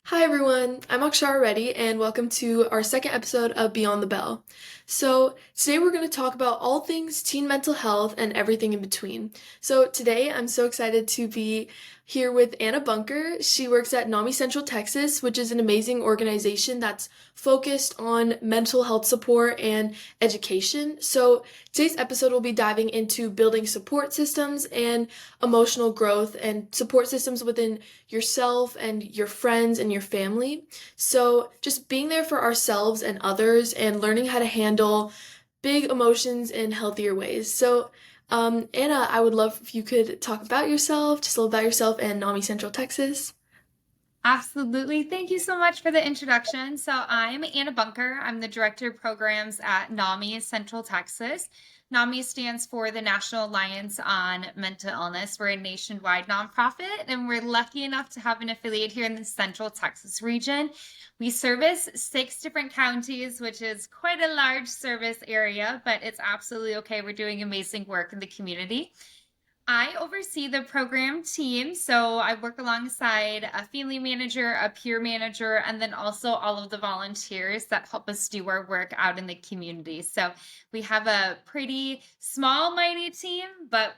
Hi everyone, I'm Akshara Reddy and welcome to our second episode of Beyond the Bell. So, today we're going to talk about all things teen mental health and everything in between. So, today I'm so excited to be here with Anna Bunker. She works at NAMI Central Texas, which is an amazing organization that's focused on mental health support and education. So, today's episode will be diving into building support systems and emotional growth and support systems within yourself and your friends and your family. So, just being there for ourselves and others and learning how to handle big emotions in healthier ways. So, Anna, I would love if you could talk about yourself, just a little about yourself and NAMI Central Texas. Absolutely. Thank you so much for the introduction. So I'm Anna Bunker. I'm the Director of Programs at NAMI Central Texas. NAMI stands for the National Alliance on Mental Illness. We're a nationwide nonprofit, and we're lucky enough to have an affiliate here in the Central Texas region. We service 6 different counties, which is quite a large service area, but it's absolutely okay. We're doing amazing work in the community. I oversee the program team, so I work alongside a family manager, a peer manager, and then also all of the volunteers that help us do our work out in the community. So we have a pretty small, mighty team, but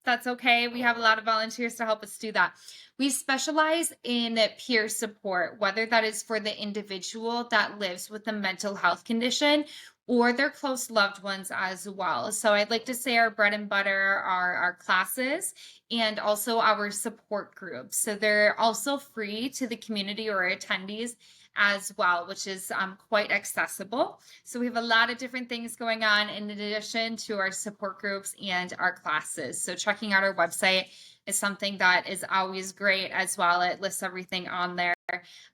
that's okay. We have a lot of volunteers to help us do that. We specialize in peer support, whether that is for the individual that lives with a mental health condition or their close loved ones as well. So I'd like to say our bread and butter are our classes and also our support groups. So they're also free to the community or attendees as well, which is quite accessible. So we have a lot of different things going on in addition to our support groups and our classes. So checking out our website is something that is always great as well. It lists everything on there.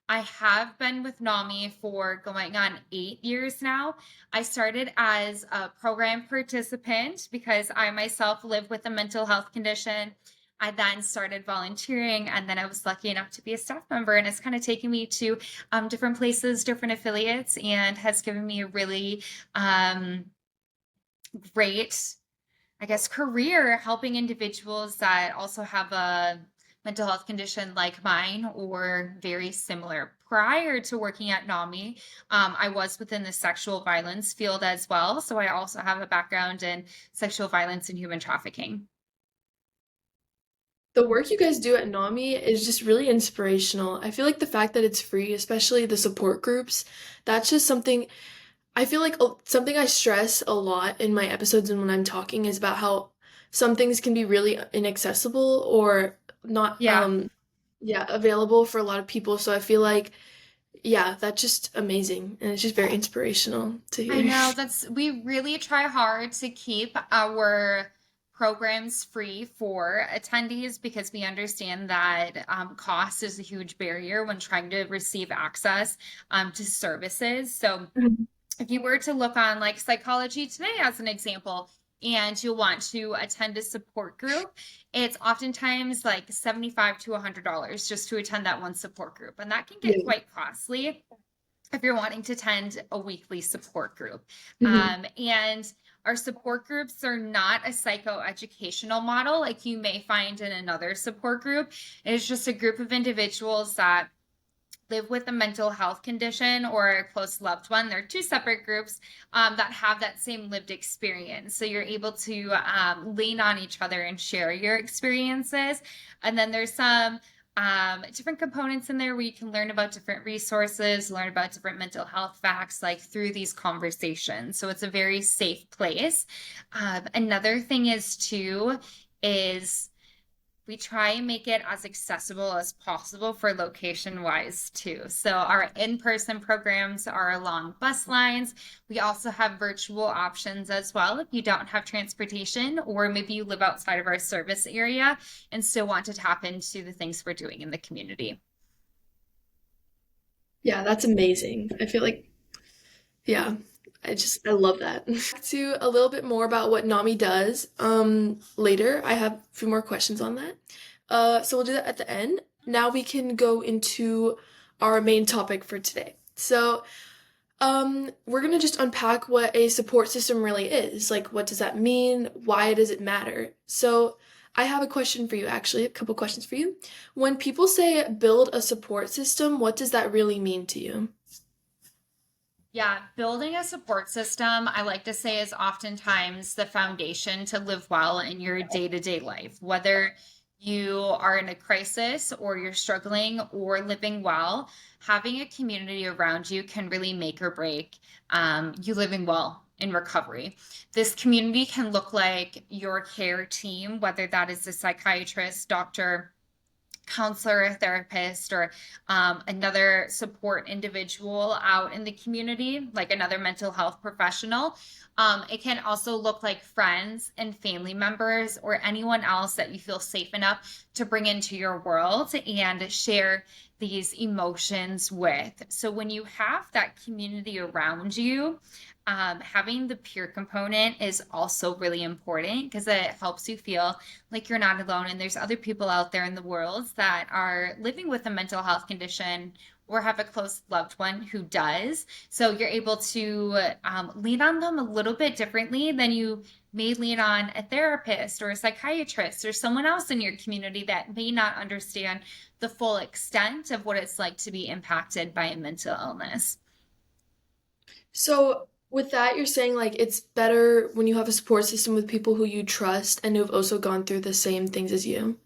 I have been with NAMI for going on 8 years now. I started as a program participant because I myself live with a mental health condition. I then started volunteering, and then I was lucky enough to be a staff member, and it's kind of taken me to different places, different affiliates, and has given me a really great, I guess, career helping individuals that also have a mental health condition like mine or very similar. Prior to working at NAMI, I was within the sexual violence field as well. So I also have a background in sexual violence and human trafficking. The work you guys do at NAMI is just really inspirational. I feel like the fact that it's free, especially the support groups, that's just something I feel like something I stress a lot in my episodes and when I'm talking is about how some things can be really inaccessible or not Yeah. yeah, available for a lot of people. So I feel like yeah, that's just amazing and it's just very inspirational to I hear. know we really try hard to keep our programs free for attendees because we understand that cost is a huge barrier when trying to receive access to services. So Mhm. if you were to look on like Psychology Today as an example, and you want to attend a support group, it's oftentimes like $75 to $100 just to attend that one support group. And that can get Yeah. quite costly if you're wanting to attend a weekly support group. Mhm. And our support groups are not a psychoeducational model like you may find in another support group. It's just a group of individuals that live with a mental health condition or a close loved one. They're 2 separate groups that have that same lived experience. So you're able to lean on each other and share your experiences. And then there's some different components in there where you can learn about different resources, learn about different mental health facts, like through these conversations. So it's a very safe place. Another thing is too, is we try and make it as accessible as possible for location wise too. So our in-person programs are along bus lines. We also have virtual options as well if you don't have transportation or maybe you live outside of our service area and still want to tap into the things we're doing in the community. Yeah, that's amazing. I feel like yeah, I love that. To a little bit more about what NAMI does later. I have a few more questions on that. So we'll do that at the end. Now we can go into our main topic for today. So, we're gonna just unpack what a support system really is. Like, what does that mean? Why does it matter? So, I have a question for you, actually, a couple questions for you. When people say build a support system, what does that really mean to you? Yeah, building a support system, I like to say, is oftentimes the foundation to live well in your day-to-day life. Whether you are in a crisis or you're struggling or living well, having a community around you can really make or break you living well in recovery. This community can look like your care team, whether that is a psychiatrist, doctor, counselor, a therapist, or another support individual out in the community, like another mental health professional. It can also look like friends and family members or anyone else that you feel safe enough to bring into your world and share these emotions with. So when you have that community around you, having the peer component is also really important because it helps you feel like you're not alone and there's other people out there in the world that are living with a mental health condition or have a close loved one who does. So you're able to lean on them a little bit differently than you may lean on a therapist or a psychiatrist or someone else in your community that may not understand the full extent of what it's like to be impacted by a mental illness. So, with that, you're saying like it's better when you have a support system with people who you trust and who've also gone through the same things as you.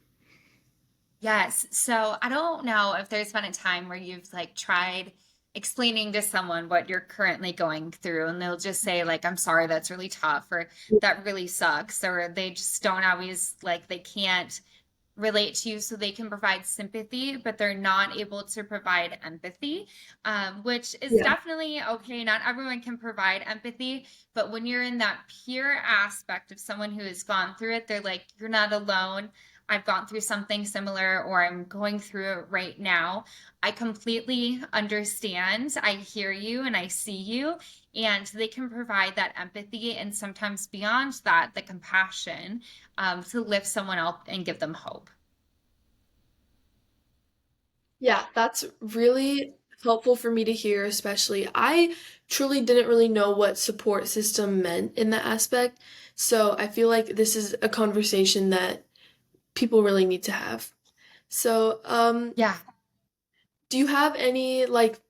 Yes. So I don't know if there's been a time where you've like tried explaining to someone what you're currently going through and they'll just say like, I'm sorry, that's really tough, or that really sucks, or they just don't always like they can't relate to you so they can provide sympathy, but they're not able to provide empathy, which is Yeah. definitely okay. Not everyone can provide empathy, but when you're in that peer aspect of someone who has gone through it, they're like, you're not alone. I've gone through something similar, or I'm going through it right now. I completely understand. I hear you and I see you. And they can provide that empathy and sometimes beyond that, the compassion to lift someone up and give them hope. Yeah, that's really helpful for me to hear, especially. I truly didn't really know what support system meant in that aspect. So I feel like this is a conversation that people really need to have. So, Yeah. do you have any like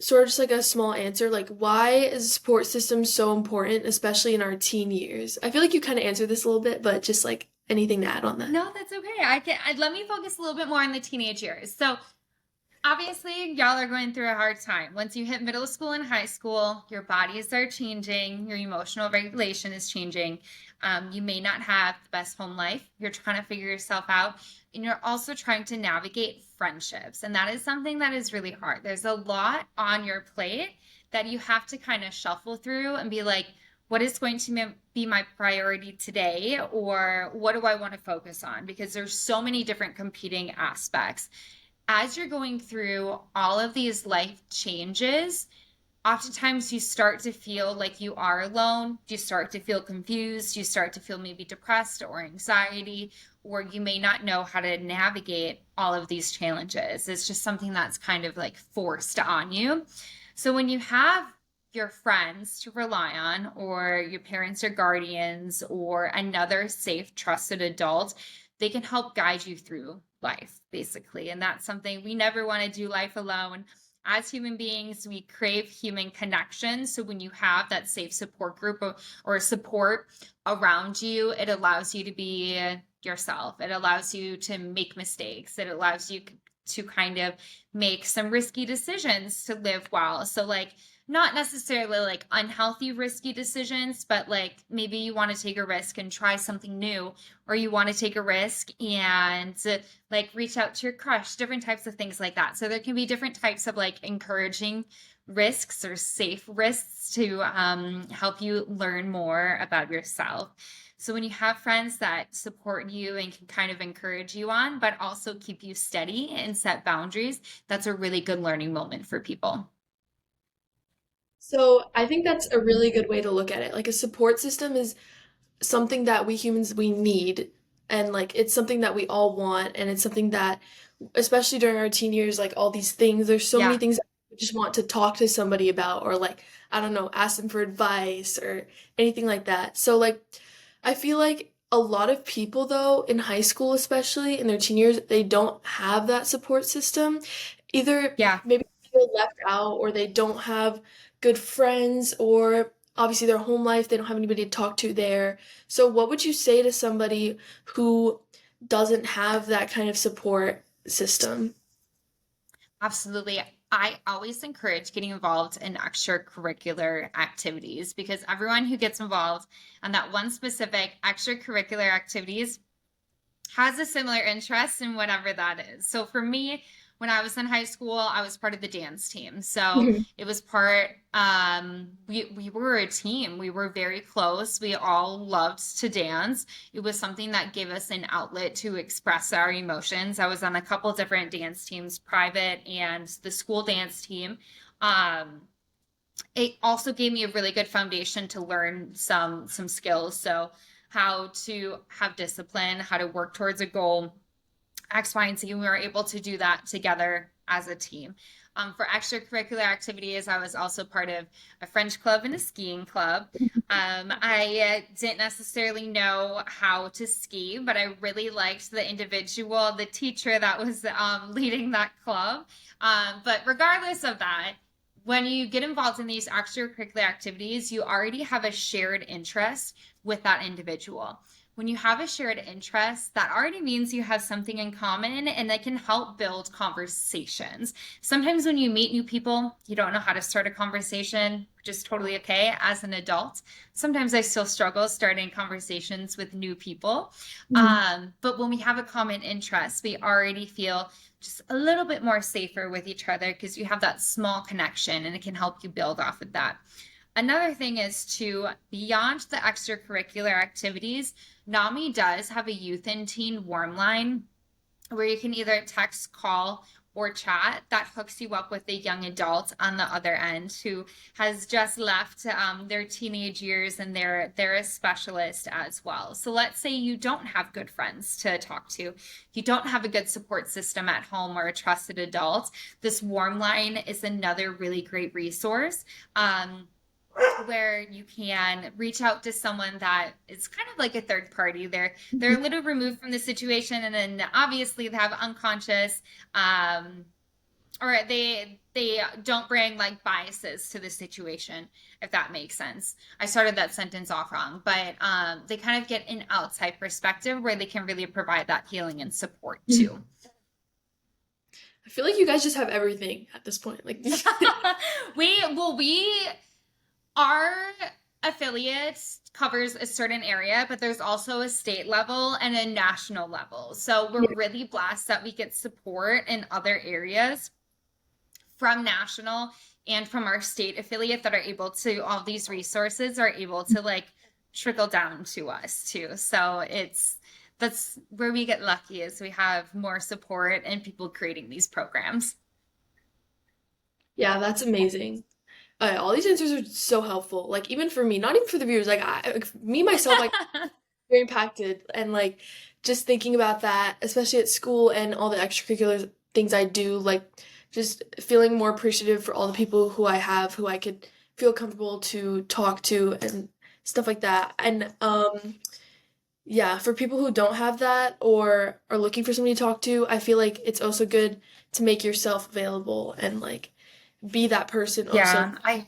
sort of just like a small answer, like why is a support system so important, especially in our teen years? I feel like you kind of answered this a little bit, but just like anything to add on that. No, that's okay. Let me focus a little bit more on the teenage years. So obviously, y'all are going through a hard time. Once you hit middle school and high school, your bodies are changing, your emotional regulation is changing. You may not have the best home life. You're trying to figure yourself out, and you're also trying to navigate friendships. And that is something that is really hard. There's a lot on your plate that you have to kind of shuffle through and be like, what is going to be my priority today? Or what do I want to focus on? Because there's so many different competing aspects as you're going through all of these life changes, oftentimes you start to feel like you are alone. You start to feel confused. You start to feel maybe depressed or anxiety, or you may not know how to navigate all of these challenges. It's just something that's kind of like forced on you. So when you have your friends to rely on, or your parents or guardians, or another safe, trusted adult, they can help guide you through life, basically. And that's something we never want to do life alone. As human beings, we crave human connection. So when you have that safe support group or support around you, it allows you to be yourself. It allows you to make mistakes. It allows you to kind of make some risky decisions to live well. So like not necessarily like unhealthy risky decisions, but like maybe you want to take a risk and try something new, or you want to take a risk and like reach out to your crush, different types of things like that. So there can be different types of like encouraging risks or safe risks to help you learn more about yourself. So when you have friends that support you and can kind of encourage you on, but also keep you steady and set boundaries, that's a really good learning moment for people. So I think that's a really good way to look at it. Like a support system is something that we humans we need, and like it's something that we all want, and it's something that especially during our teen years, like all these things, there's so many Yeah. things that we just want to talk to somebody about, or like I don't know, ask them for advice or anything like that. So like I feel like a lot of people, though, in high school, especially in their teen years, they don't have that support system. Either Yeah. maybe they feel left out or they don't have good friends, or obviously their home life, they don't have anybody to talk to there. So, what would you say to somebody who doesn't have that kind of support system? Absolutely. I always encourage getting involved in extracurricular activities because everyone who gets involved on that one specific extracurricular activities has a similar interest in whatever that is. So for me, when I was in high school, I was part of the dance team. So Mhm. it was we were a team. We were very close. We all loved to dance. It was something that gave us an outlet to express our emotions. I was on a couple different dance teams, private and the school dance team. Um, it also gave me a really good foundation to learn some skills. So how to have discipline, how to work towards a goal, X, Y, and Z. And we were able to do that together as a team. For extracurricular activities, I was also part of a French club and a skiing club. I didn't necessarily know how to ski, but I really liked the teacher that was leading that club. But regardless of that, when you get involved in these extracurricular activities, you already have a shared interest with that individual. When you have a shared interest, that already means you have something in common and that can help build conversations. Sometimes when you meet new people, you don't know how to start a conversation, which is totally okay as an adult. Sometimes I still struggle starting conversations with new people. Mhm. But when we have a common interest, we already feel just a little bit more safer with each other because you have that small connection and it can help you build off of that. Another thing is to, beyond the extracurricular activities, NAMI does have a youth and teen warm line where you can either text, call, or chat that hooks you up with a young adult on the other end who has just left their teenage years and they're a specialist as well. So let's say you don't have good friends to talk to, you don't have a good support system at home or a trusted adult. This warm line is another really great resource. Where you can reach out to someone that is kind of like a third party. They're a little removed from the situation, and then obviously they have unconscious, or they don't bring like biases to the situation, if that makes sense. I started that sentence off wrong, but they kind of get an outside perspective where they can really provide that healing and support Mhm. too. I feel like you guys just have everything at this point. Like, We our affiliate covers a certain area, but there's also a state level and a national level. So we're yeah. really blessed that we get support in other areas from national and from our state affiliate that are able to, all these resources are able to like trickle down to us too. So that's where we get lucky is we have more support and people creating these programs. Yeah, that's amazing. All these answers are so helpful. Like even for me, not even for the viewers. Like me myself, like very impacted, and like just thinking about that, especially at school and all the extracurricular things I do. Like just feeling more appreciative for all the people who I have, who I could feel comfortable to talk to and stuff like that. And yeah, for people who don't have that or are looking for somebody to talk to, I feel like it's also good to make yourself available and like be that person also. Yeah, I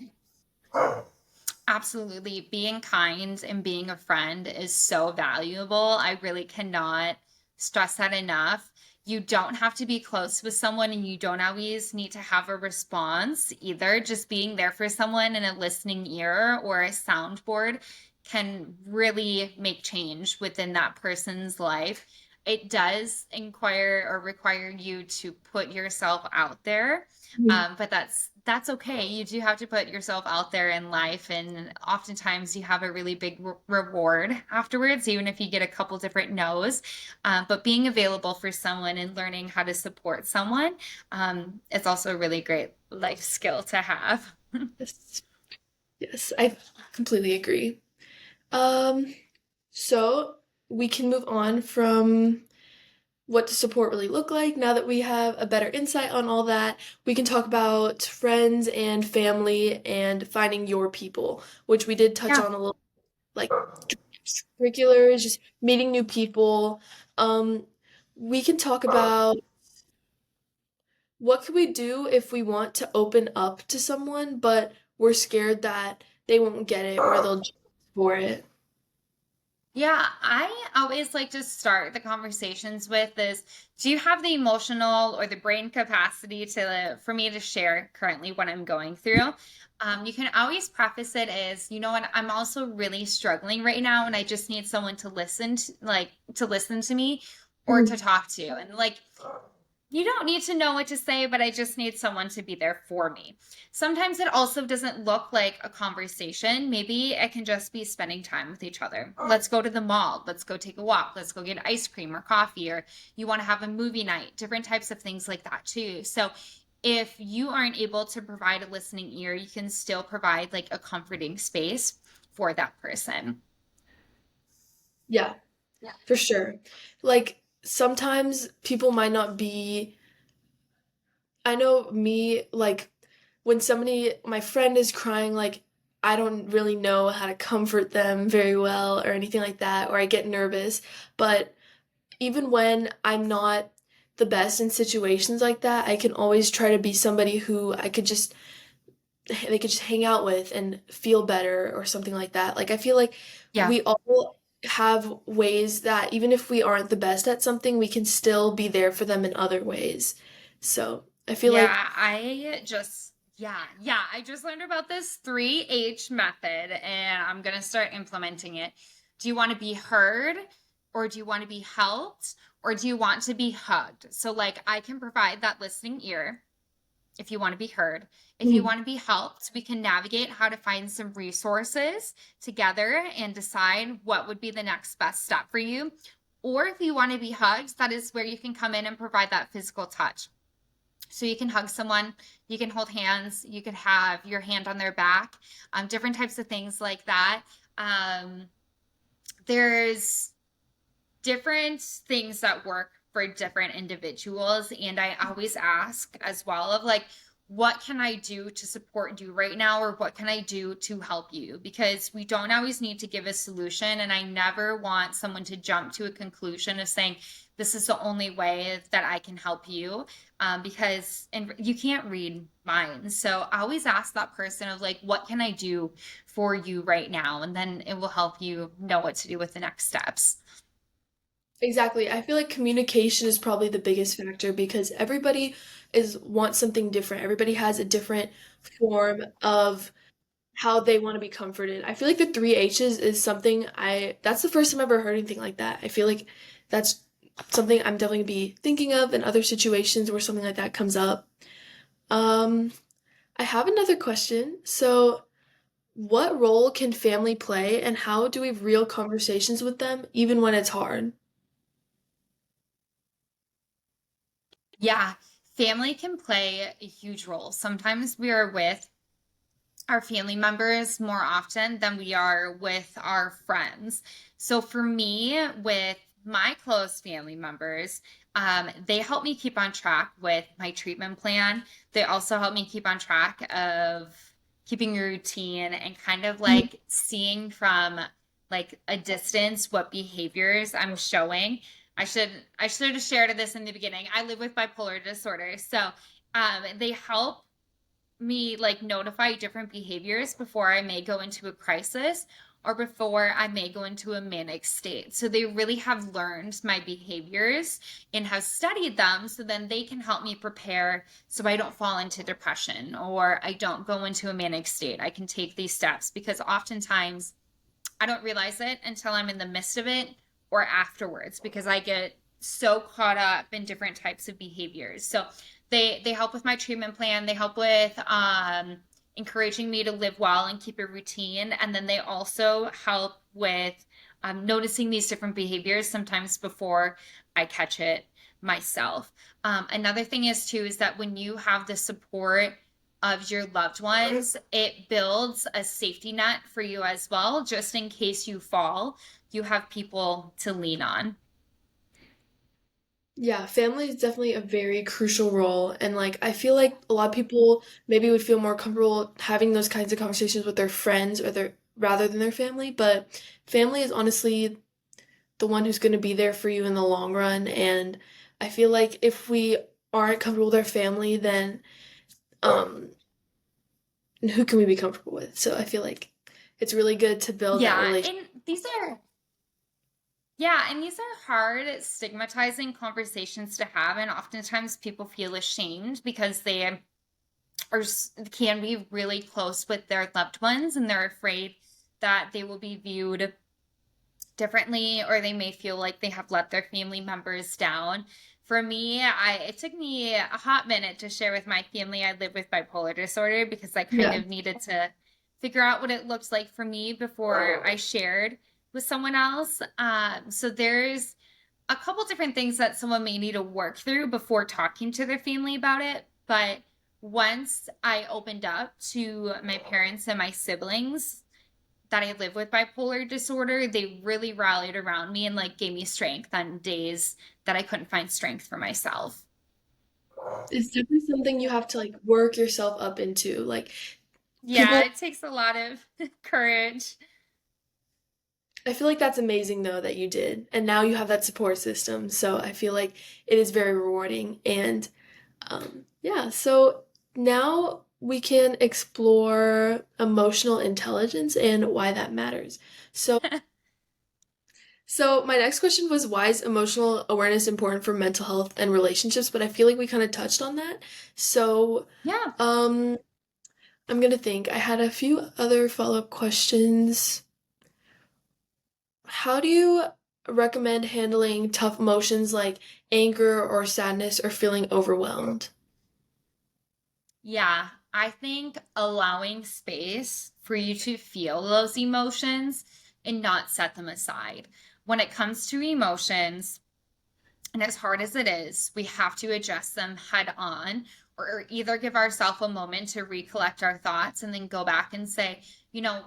absolutely. Being kind and being a friend is so valuable. I really cannot stress that enough. You don't have to be close with someone and you don't always need to have a response either. Just being there for someone in a listening ear or a soundboard can really make change within that person's life. It does inquire or require you to put yourself out there, Mhm. but that's okay. You do have to put yourself out there in life, and oftentimes you have a really big reward afterwards, even if you get a couple different no's. But being available for someone and learning how to support someone, it's also a really great life skill to have. Yes, yes, I completely agree. Um, so we can move on from what does support really look like. Now that we have a better insight on all that, we can talk about friends and family and finding your people, which we did touch Yeah. on a little like. extracurriculars, just meeting new people. Um, we can talk about what could we do if we want to open up to someone, but we're scared that they won't get it or they'll judge for it. Yeah, I always like to start the conversations with this. Do you have the emotional or the brain capacity to for me to share currently what I'm going through? You can always preface it as, you know what, I'm also really struggling right now, and I just need someone to listen to, like, to listen to me or to Mhm. talk to. And like, you don't need to know what to say, but I just need someone to be there for me. Sometimes it also doesn't look like a conversation. Maybe it can just be spending time with each other. Let's go to the mall. Let's go take a walk. Let's go get ice cream or coffee, or you want to have a movie night, different types of things like that, too. So, if you aren't able to provide a listening ear, you can still provide like a comforting space for that person. Yeah, for sure. Like sometimes people might not be, I know me, like when somebody, my friend is crying, like I don't really know how to comfort them very well or anything like that, or I get nervous. But even when I'm not the best in situations like that, I can always try to be somebody who they could just hang out with and feel better or something like that. Like I feel like Yeah. we all have ways that even if we aren't the best at something, we can still be there for them in other ways. So, I feel like I just learned about this 3H method and I'm gonna start implementing it. Do you want to be heard, or do you want to be helped, or do you want to be hugged? So, like, I can provide that listening ear if you want to be heard. If you Mhm. want to be helped, we can navigate how to find some resources together and decide what would be the next best step for you. Or if you want to be hugged, that is where you can come in and provide that physical touch. So you can hug someone, you can hold hands, you could have your hand on their back, different types of things like that. Um, there's different things that work for different individuals. And I always ask as well of like, what can I do to support you right now? Or what can I do to help you? Because we don't always need to give a solution. And I never want someone to jump to a conclusion of saying, this is the only way that I can help you. Because and you can't read minds. So I always ask that person of like, what can I do for you right now? And then it will help you know what to do with the next steps. Exactly. I feel like communication is probably the biggest factor because everybody is wants something different. Everybody has a different form of how they want to be comforted. I feel like the three H's is something that's the first time I've ever heard anything like that. I feel like that's something I'm definitely gonna be thinking of in other situations where something like that comes up. Um, I have another question. So, what role can family play and how do we have real conversations with them even when it's hard? Yeah, family can play a huge role. Sometimes we are with our family members more often than we are with our friends. So for me, with my close family members, they help me keep on track with my treatment plan. They also help me keep on track of keeping a routine and kind of Mhm. like seeing from like a distance what behaviors I'm showing. I should have shared this in the beginning. I live with bipolar disorder. So they help me like notify different behaviors before I may go into a crisis or before I may go into a manic state. So they really have learned my behaviors and have studied them so then they can help me prepare so I don't fall into depression or I don't go into a manic state. I can take these steps because oftentimes I don't realize it until I'm in the midst of it or afterwards because I get so caught up in different types of behaviors. So they help with my treatment plan. They help with encouraging me to live well and keep a routine, and then they also help with noticing these different behaviors sometimes before I catch it myself. Another thing is too is that when you have the support of your loved ones, it builds a safety net for you as well, just in case you fall, you have people to lean on. Yeah, family is definitely a very crucial role. And like, I feel like a lot of people maybe would feel more comfortable having those kinds of conversations with their friends or rather than their family, but family is honestly the one who's going to be there for you in the long run. And I feel like if we aren't comfortable with our family, then um, who can we be comfortable with? So I feel like it's really good to build that Yeah, relationship. and these are yeah, and these are hard, stigmatizing conversations to have, and oftentimes people feel ashamed because they can be really close with their loved ones, and they're afraid that they will be viewed differently, or they may feel like they have let their family members down. For me, it took me a hot minute to share with my family I live with bipolar disorder, because I kind Yeah. of needed to figure out what it looked like for me before I shared with someone else. So there's a couple different things that someone may need to work through before talking to their family about it. But once I opened up to my parents and my siblings that I live with bipolar disorder, they really rallied around me and like gave me strength on days that I couldn't find strength for myself. It's definitely something you have to like work yourself up into. Like Yeah, people, it takes a lot of courage. I feel like that's amazing though that you did. And now you have that support system. So I feel like it is very rewarding. And yeah, so now we can explore emotional intelligence and why that matters. So my next question was why is emotional awareness important for mental health and relationships? But I feel like we kind of touched on that. So Yeah. um I'm gonna think. I had a few other follow-up questions. How do you recommend handling tough emotions like anger or sadness or feeling overwhelmed? Yeah, I think allowing space for you to feel those emotions and not set them aside. When it comes to emotions, and as hard as it is, we have to address them head on, or either give ourselves a moment to recollect our thoughts and then go back and say,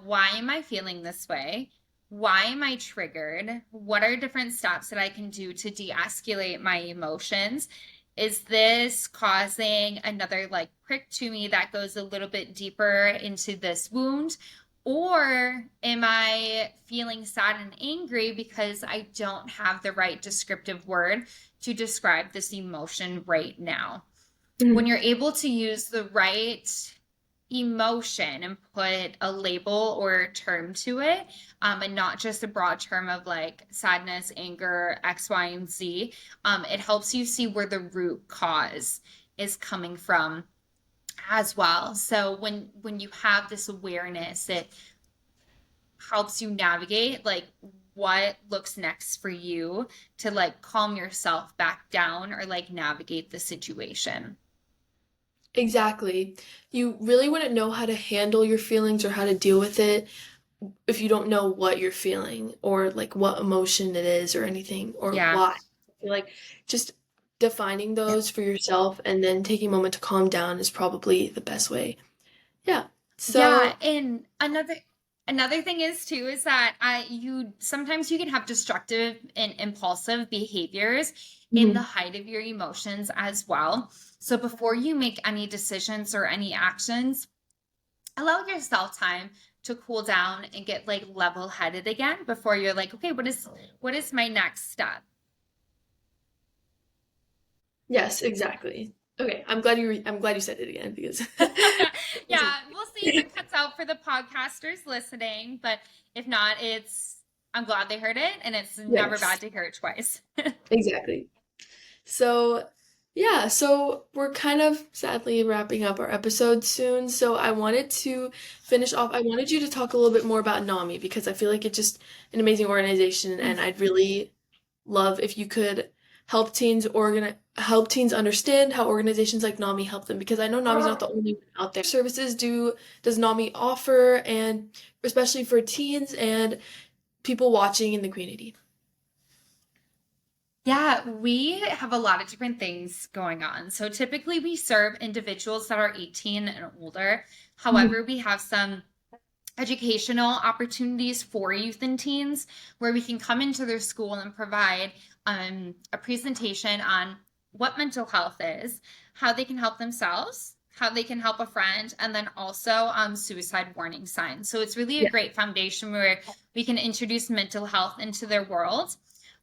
why am I feeling this way? Why am I triggered? What are different steps that I can do to de escalate my emotions? Is this causing another like prick to me that goes a little bit deeper into this wound? Or am I feeling sad and angry because I don't have the right descriptive word to describe this emotion right now? When Mhm. you're able to use the right emotion and put a label or a term to it, and not just a broad term of like sadness, anger, X, Y, and Z, it helps you see where the root cause is coming from as well. So when you have this awareness, it helps you navigate like what looks next for you to like calm yourself back down or like navigate the situation. Exactly. You really wouldn't know how to handle your feelings or how to deal with it if you don't know what you're feeling or like what emotion it is or anything or Yeah. why. I feel like just defining those for yourself and then taking a moment to calm down is probably the best way. Yeah. Yeah, So, and another thing is too is that you sometimes you can have destructive and impulsive behaviors in the mhm. height of your emotions as well. So before you make any decisions or any actions, allow yourself time to cool down and get like level headed again before you're like, okay, what is my next step? Yes, exactly. Okay, I'm glad you said it again because Yeah, we'll see if it cuts out for the podcasters listening, but if not, I'm glad they heard it, and it's never yes, bad to hear it twice. exactly. So, yeah, so we're kind of sadly wrapping up our episode soon. So I wanted to finish off. I wanted you to talk a little bit more about NAMI because I feel like it's just an amazing organization, and I'd really love if you could help teens understand how organizations like NAMI help them because I know NAMI's not the only one out there. Services does NAMI offer and especially for teens and people watching in the community? Yeah, we have a lot of different things going on. So typically we serve individuals that are 18 and older. Mhm. However, we have some educational opportunities for youth and teens where we can come into their school and provide a presentation on what mental health is, how they can help themselves, how they can help a friend, and then also suicide warning signs. So it's really a Yeah. great foundation where we can introduce mental health into their world.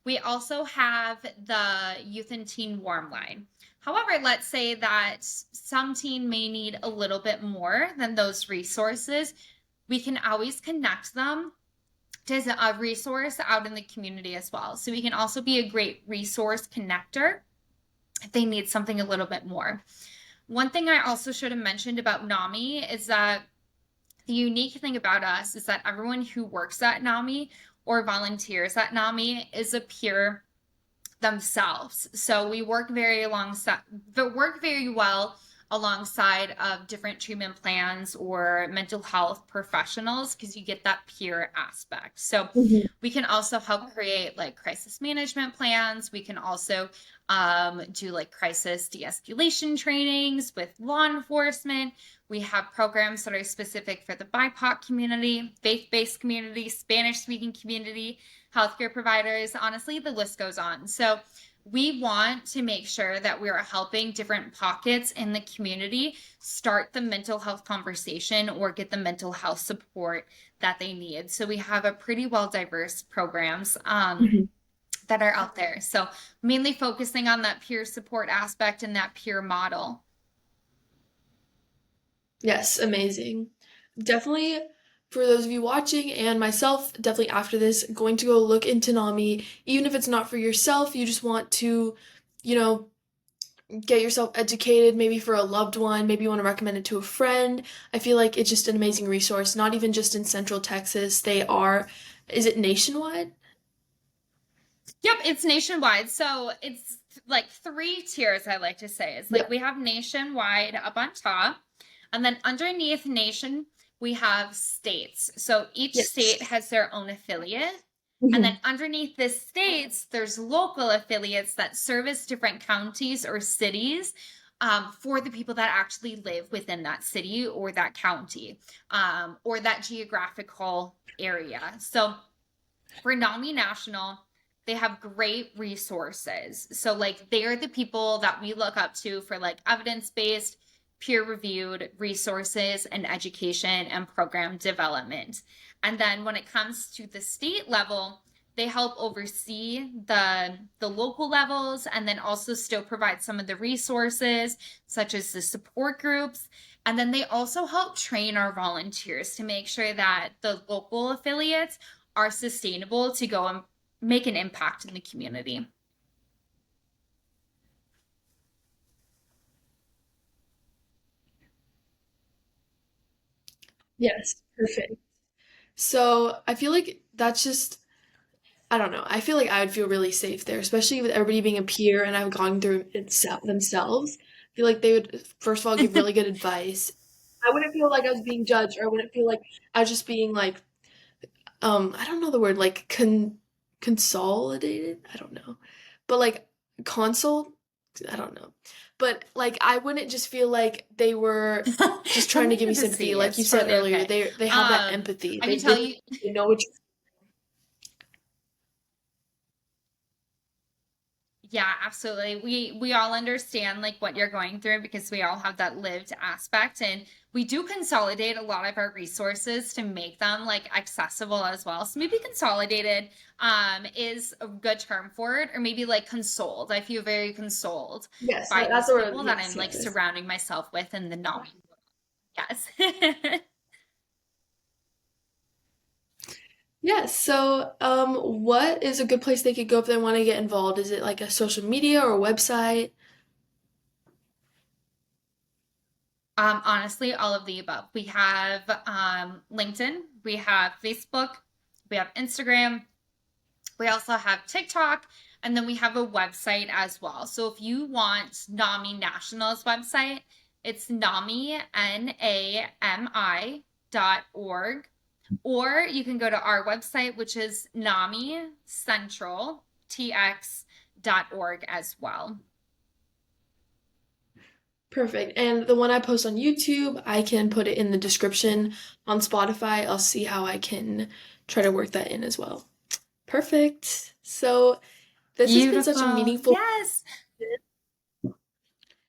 We also have the Youth and Teen Warm Line. However, let's say that some teen may need a little bit more than those resources. We can always connect them to a resource out in the community as well. So we can also be a great resource connector if they need something a little bit more. One thing I also should have mentioned about NAMI is that the unique thing about us is that everyone who works at NAMI or volunteers at NAMI is a peer themselves. So we work work very well alongside of different treatment plans or mental health professionals because you get that peer aspect. So Mhm. we can also help create like crisis management plans. We can also do like crisis de-escalation trainings with law enforcement. We have programs that are specific for the BIPOC community, faith-based community, Spanish-speaking community, healthcare providers. Honestly, the list goes on. So we want to make sure that we are helping different pockets in the community start the mental health conversation or get the mental health support that they need. So we have a pretty well diverse programs Mhm. that are out there. So mainly focusing on that peer support aspect and that peer model. Yes, amazing. Definitely for those of you watching and myself, definitely after this, going to go look into NAMI, even if it's not for yourself, you just want to, you know, get yourself educated, maybe for a loved one, maybe you want to recommend it to a friend. I feel like it's just an amazing resource, not even just in Central Texas. They are, is it nationwide? Yep, it's nationwide. So it's like three tiers, I like to say. It's Yeah. like we have nationwide up on top, and then underneath nation, we have states. So each state Yes. has their own affiliate. And then Mhm. underneath the states, there's local affiliates that service different counties or cities for the people that actually live within that city or that county or that geographical area. So for NAMI National, they have great resources. So, like, they're the people that we look up to for like evidence based, peer reviewed resources and education and program development. And then when it comes to the state level, they help oversee the local levels and then also still provide some of the resources such as the support groups, and then they also help train our volunteers to make sure that the local affiliates are sustainable to go and make an impact in the community. Yes, perfect. So I feel like that's just, I don't know. I feel like I would feel really safe there, especially with everybody being a peer and I've gone through it themselves. I feel like they would, first of all, give really good advice. I wouldn't feel like I was being judged, or I wouldn't feel like I was just being like, I don't know the word, like consolidated? I don't know. But like console? I don't know. But like I wouldn't just feel like they were just trying to Nothing give me to sympathy. see. Like you It's said totally earlier, okay. they have that empathy. I can They tell you, they know what yeah, absolutely. We all understand like what you're going through because we all have that lived aspect, and we do consolidate a lot of our resources to make them like accessible as well. So maybe consolidated is a good term for it, or maybe like consoled. I feel very consoled yes, by that's these the word. people that I'm Yes, like yes, yes. surrounding myself with in the knowledge. Yes. Yes. So, what is a good place they could go if they want to get involved? Is it like a social media or a website? Honestly, all of the above. We have LinkedIn, we have Facebook, we have Instagram, we also have TikTok, and then we have a website as well. So if you want NAMI National's website, it's NAMI, NAMI or you can go to our website, which is NAMI Central TX.org as well. Perfect. And the one I post on YouTube, I can put it in the description on Spotify. I'll see how I can try to work that in as well. Perfect. So, this has been such a Beautiful. meaningful. Yes.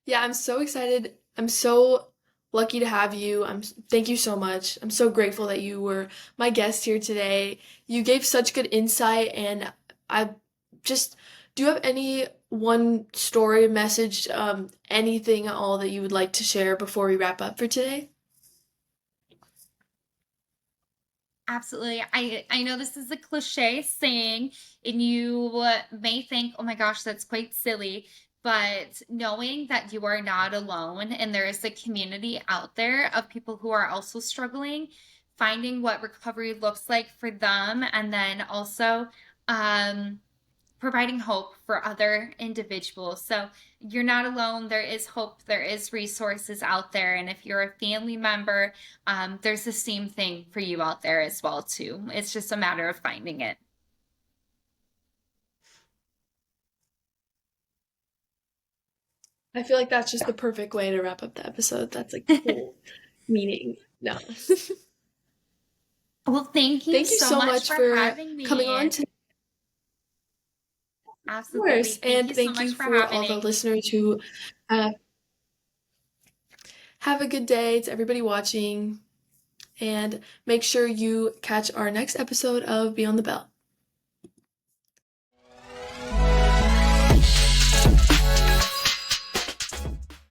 Yeah, I'm so excited. I'm so lucky to have you. Thank you so much. I'm so grateful that you were my guest here today. You gave such good insight, and I just do you have any one story, message, anything at all that you would like to share before we wrap up for today? Absolutely. I know this is a cliche saying, and you may think, "Oh my gosh, that's quite silly." But knowing that you are not alone and there is a community out there of people who are also struggling, finding what recovery looks like for them, and then also um providing hope for other individuals. So you're not alone. There is hope. There is resources out there. And if you're a family member, there's the same thing for you out there as well too. It's just a matter of finding it. I feel like that's just the perfect way to wrap up the episode. That's like the whole meaning. No. Well, thank you Thank you so so much much for for having coming on me. to Absolutely. course, Thank and you so thank you much for for all the having. listeners who uh, have a good day to everybody watching, and make sure you catch our next episode of Beyond the Bell.